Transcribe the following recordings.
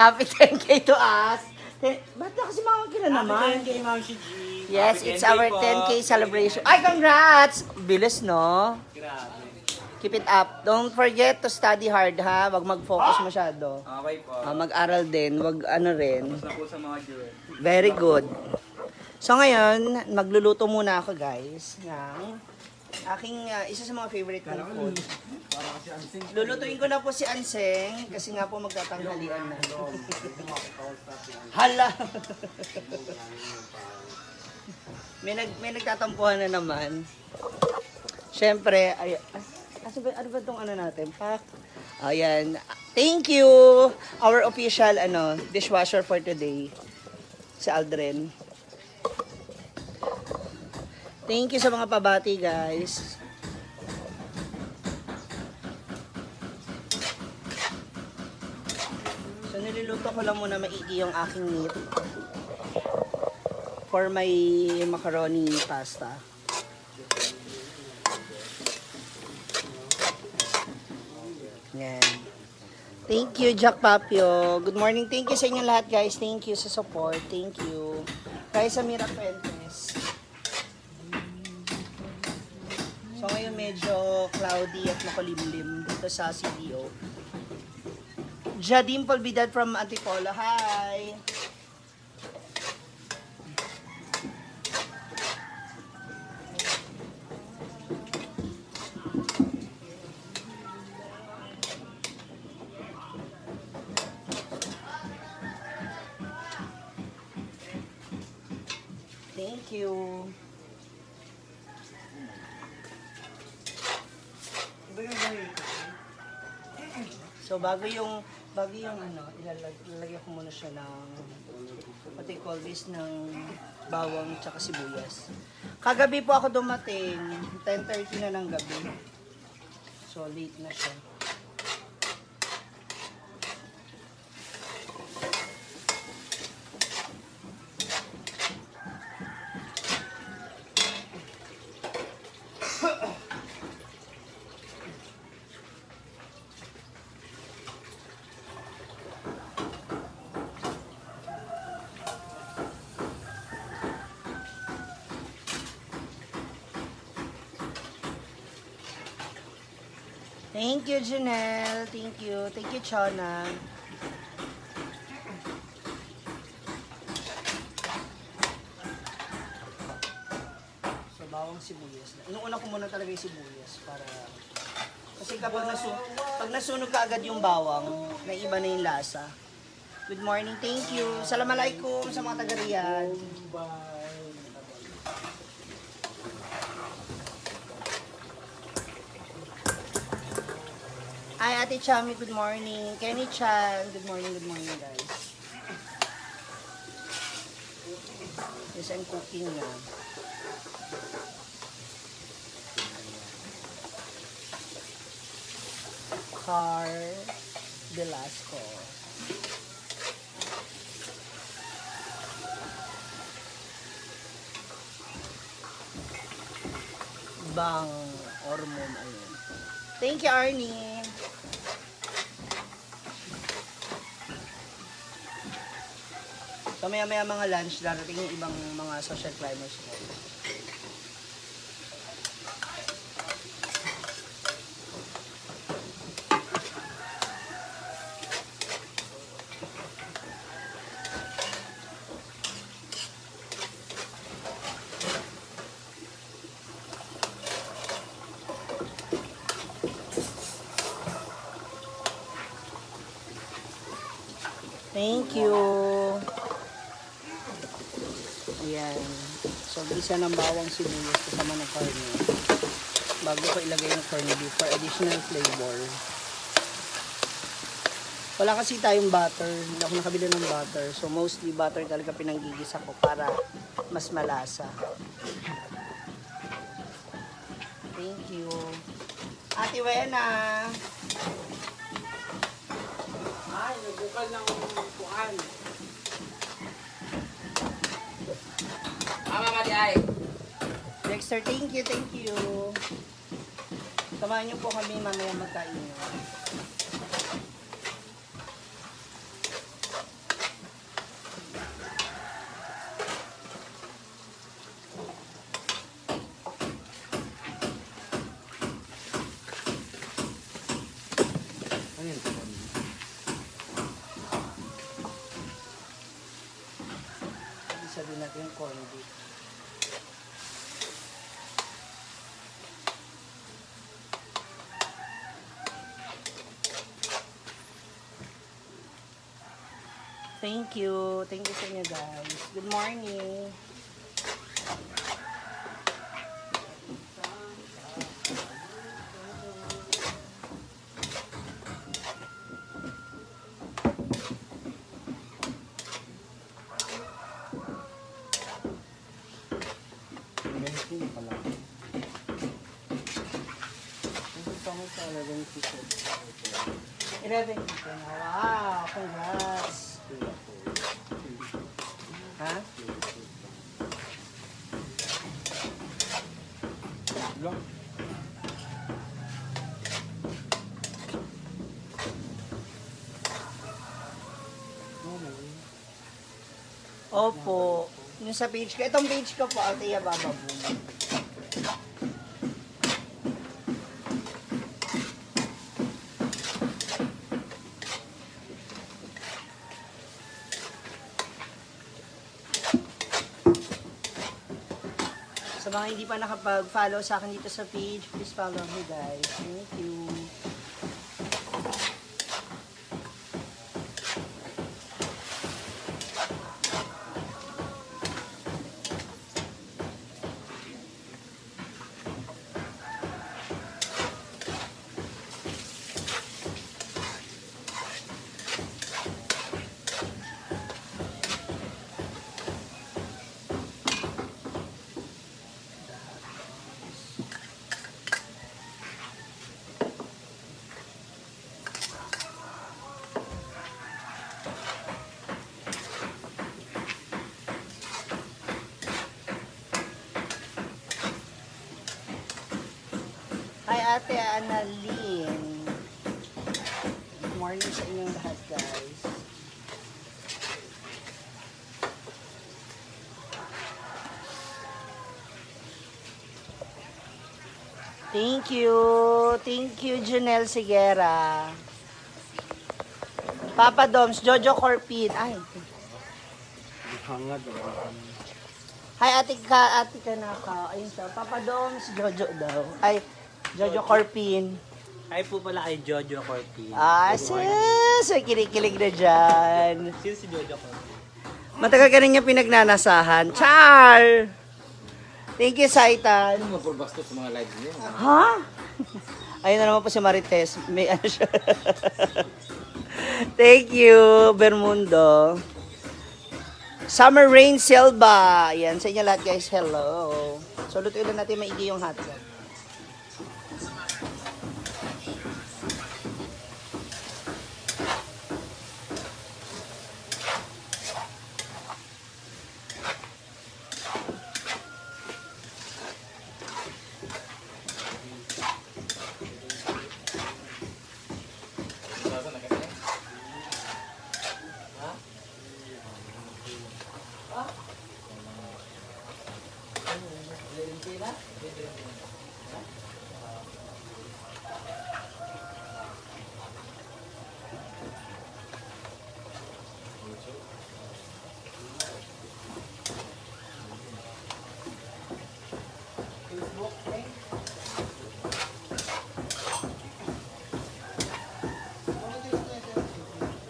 Happy 10K to us. Ba't na kasi mga kila naman? 10K, Ma'am G. Yes, Happy it's our 10K celebration. Ay, congrats! Bilis, no? Grabe. Keep it up. Don't forget to study hard, ha? Wag mag-focus masyado. Okay po. Mag-aral din. Wag ano rin. Tapos na po sa mga jewel. Very good. So ngayon, magluluto muna ako, guys, ng aking isa sa mga favorite kong food. Para kasi ansing. Lulutuin ko na po si Anseng kasi nga po magtatanghalian na. Hala! may nagtatampuhan na naman. Siyempre, ay, ano ba itong ano natin? Pak. Ayan. Thank you! Our official dishwasher for today. Si Aldrin. Thank you sa mga pabati, guys. So, niluluto ko lang muna maigi yung aking meat for my macaroni pasta. Yan. Thank you, Jack Papio. Good morning. Thank you sa inyo lahat, guys. Thank you sa support. Thank you. Guys, Amira Fuentes. So, ngayon medyo cloudy at makulimlim dito sa CDO. Jadim Polbidad from Antipolo. Hi! Thank you. So bago yung ilalagay ko muna siya ng what they call this, ng bawang tsaka sibuyas. Kagabi po ako dumating, 10:30 na ng gabi. So late na siya. Thank you, Janelle. Thank you. Thank you, Chona. So, bawang sibuyas. Inuuna ko muna talaga yung sibuyas para... Kasi kapag pag nasunog ka agad yung bawang, naiba na yung lasa. Good morning. Thank you. Assalamualaikum sa mga taga-Riyadh. Hi, Ate Chami, good morning. Kenny Chan, good morning, guys. Yes, I'm cooking na. Car Velasco. Bang hormone, ayun. Thank you, Arnie. So maya-maya mga lunch, darating yung ibang mga social climbers ko. Thank you. Ayan. So, gisa ng bawang sibuyas kasama ng corn. Bago ko ilagay yung corn beef for additional flavor. Wala kasi tayong butter. Hindi ako nakabili ng butter. So, mostly butter talaga pinanggigisa ko para mas malasa. Thank you. Ate Wena. Ay, nagbukal ng puan. Mama di ay. Dexter, thank you, thank you. Samahan niyo po kami mamaya magkain. Ano yun? Isa din natin yung corned beef. Thank you. Thank you sa inyo guys. Good morning. Hindi pala. Ano pa mo sa 11 pieces? 11 dito na. Wow, congrats. Ha? Lang. Opo. Yung sa page ko. Itong page ko po, Althea Baba Boom. Sa mga hindi pa nakapag-follow sa akin dito sa page, please follow me guys. Thank you. Hi Ate Annalyn. Good morning sa inyong lahat guys. Thank you. Thank you, Junel Sigera. Papa Doms, Jojo Corpin. Ay. Hangad. Hi, ate ka na ka. Ayun siya. Papa Doms, Jojo daw. Ay, Jojo Corpin. Ay po pala kay Jojo Corpin. Ah, sis! May kinikilig na dyan. Sino si Jojo Corpin? Matagal ka rin niya pinagnanasahan. Char! Thank you, Saitan. Ano mo pulbasto sa mga live niyo? Ha? Ayun na naman po si Marites. May ano siya. Thank you, Bermundo. Summer Rain Silva. Yan, sa inyo lahat guys. Hello. So, lutuin lang natin maigi yung hotdog.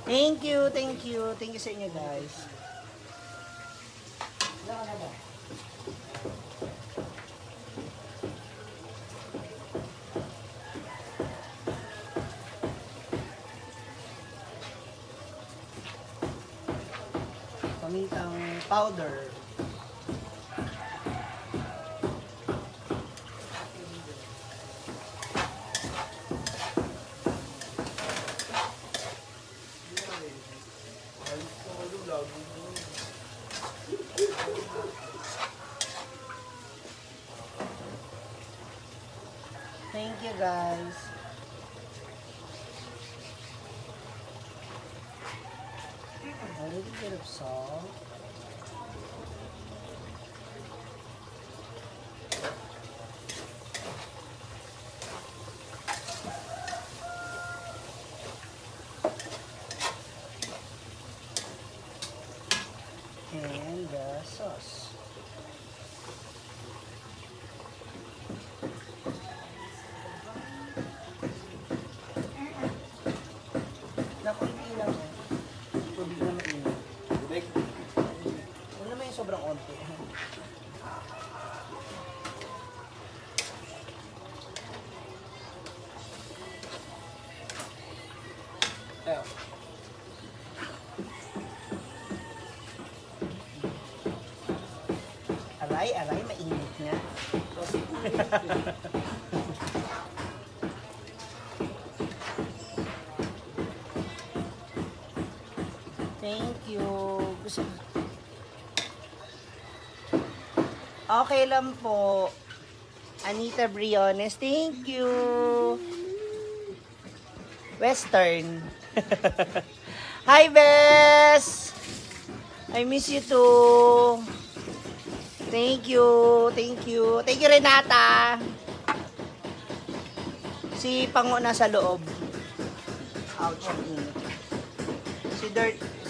Thank you, thank you. Thank you sa inyo guys. Pamintang powder. Thank you guys. A little bit of salt. And the sauce. Naku, hindi lang eh. Tubig na mainit. Tubig. Huwag naman yung sobrang onti. Ayo. Aray, aray, mainit nga. Thank you. Gusto Okay lang po. Anita Briones, thank you. Western. Hi, Bess! I miss you too. Thank you. Thank you. Thank you, Renata. Si Pango nasa loob. Ouch, ang init.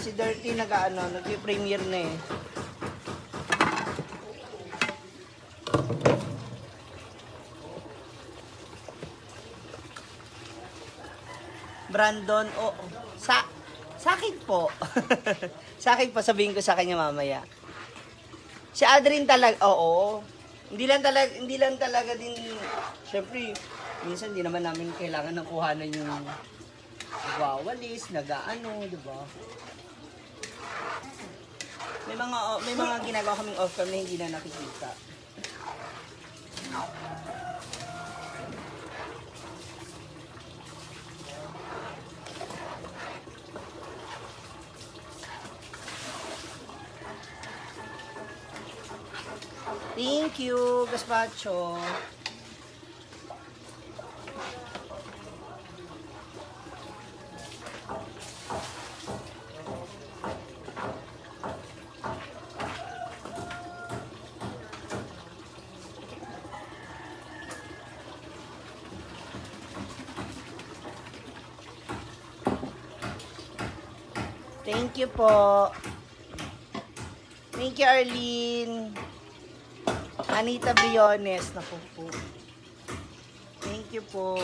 Si Dirty nag-premiere na eh. Brandon, sa akin po. Sa akin po, sabihin ko sa kanya mamaya. Si Adrian talaga, oo. Hindi lang talaga din, syempre, minsan hindi naman namin kailangan ng kuhanan yung nagwawalis, nag-ano, di ba? May mga ginagawa kaming off-cam na hindi na nakikita. Thank you, gazpacho. Thank you po. Thank you, Arlene. Anita Briones. Naku po. Thank you po.